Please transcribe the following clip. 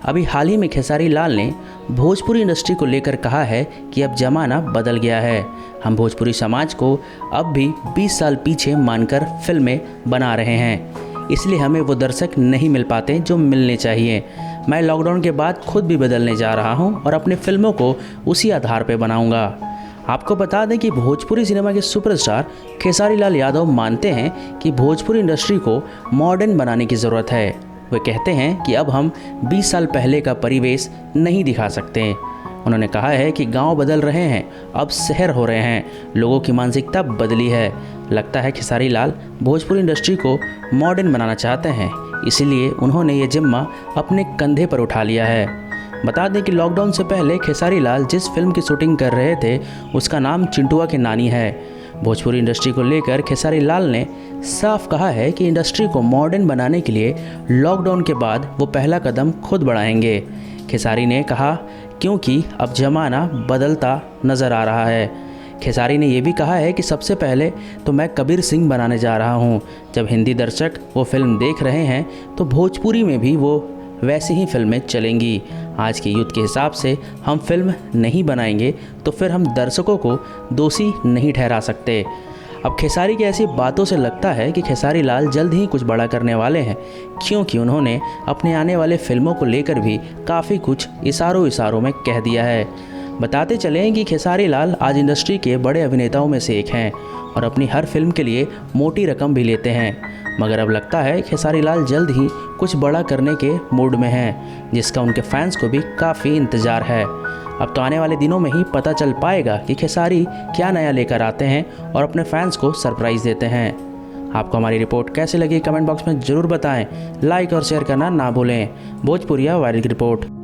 अभी हाल ही में खेसारी लाल ने भोजपुरी इंडस्ट्री को लेकर कहा है कि अब ज़माना बदल गया है। हम भोजपुरी समाज को अब भी 20 साल पीछे मानकर फिल्में बना रहे हैं, इसलिए हमें वो दर्शक नहीं मिल पाते जो मिलने चाहिए। मैं लॉकडाउन के बाद खुद भी बदलने जा रहा हूँ और अपनी फिल्मों को उसी आधार पर बनाऊँगा। आपको बता दें कि भोजपुरी सिनेमा के सुपरस्टार खेसारी लाल यादव मानते हैं कि भोजपुरी इंडस्ट्री को मॉडर्न बनाने की ज़रूरत है। वे कहते हैं कि अब हम 20 साल पहले का परिवेश नहीं दिखा सकते। उन्होंने कहा है कि गांव बदल रहे हैं, अब शहर हो रहे हैं, लोगों की मानसिकता बदली है। लगता है खेसारी लाल भोजपुरी इंडस्ट्री को मॉडर्न बनाना चाहते हैं, इसीलिए उन्होंने ये जिम्मा अपने कंधे पर उठा लिया है। बता दें कि लॉकडाउन से पहले खेसारी लाल जिस फिल्म की शूटिंग कर रहे थे उसका नाम चिंटुआ की नानी है। भोजपुरी इंडस्ट्री को लेकर खेसारी लाल ने साफ कहा है कि इंडस्ट्री को मॉडर्न बनाने के लिए लॉकडाउन के बाद वो पहला कदम खुद बढ़ाएंगे। खेसारी ने कहा क्योंकि अब ज़माना बदलता नज़र आ रहा है। खेसारी ने यह भी कहा है कि सबसे पहले तो मैं कबीर सिंह बनाने जा रहा हूँ। जब हिंदी दर्शक वो फिल्म देख रहे हैं तो भोजपुरी में भी वो वैसी ही फिल्में चलेंगी। आज के युद्ध के हिसाब से हम फिल्म नहीं बनाएंगे तो फिर हम दर्शकों को दोषी नहीं ठहरा सकते। अब खेसारी की ऐसी बातों से लगता है कि खेसारी लाल जल्द ही कुछ बड़ा करने वाले हैं, क्योंकि उन्होंने अपने आने वाले फिल्मों को लेकर भी काफ़ी कुछ इशारों में कह दिया है। बताते चलें कि खेसारी लाल आज इंडस्ट्री के बड़े अभिनेताओं में से एक हैं और अपनी हर फिल्म के लिए मोटी रकम भी लेते हैं। मगर अब लगता है खेसारी लाल जल्द ही कुछ बड़ा करने के मूड में हैं, जिसका उनके फैंस को भी काफ़ी इंतज़ार है। अब तो आने वाले दिनों में ही पता चल पाएगा कि खेसारी क्या नया लेकर आते हैं और अपने फैंस को सरप्राइज़ देते हैं। आपको हमारी रिपोर्ट कैसे लगी कमेंट बॉक्स में ज़रूर बताएं। लाइक और शेयर करना ना भूलें। भोजपुरिया वायरल की रिपोर्ट।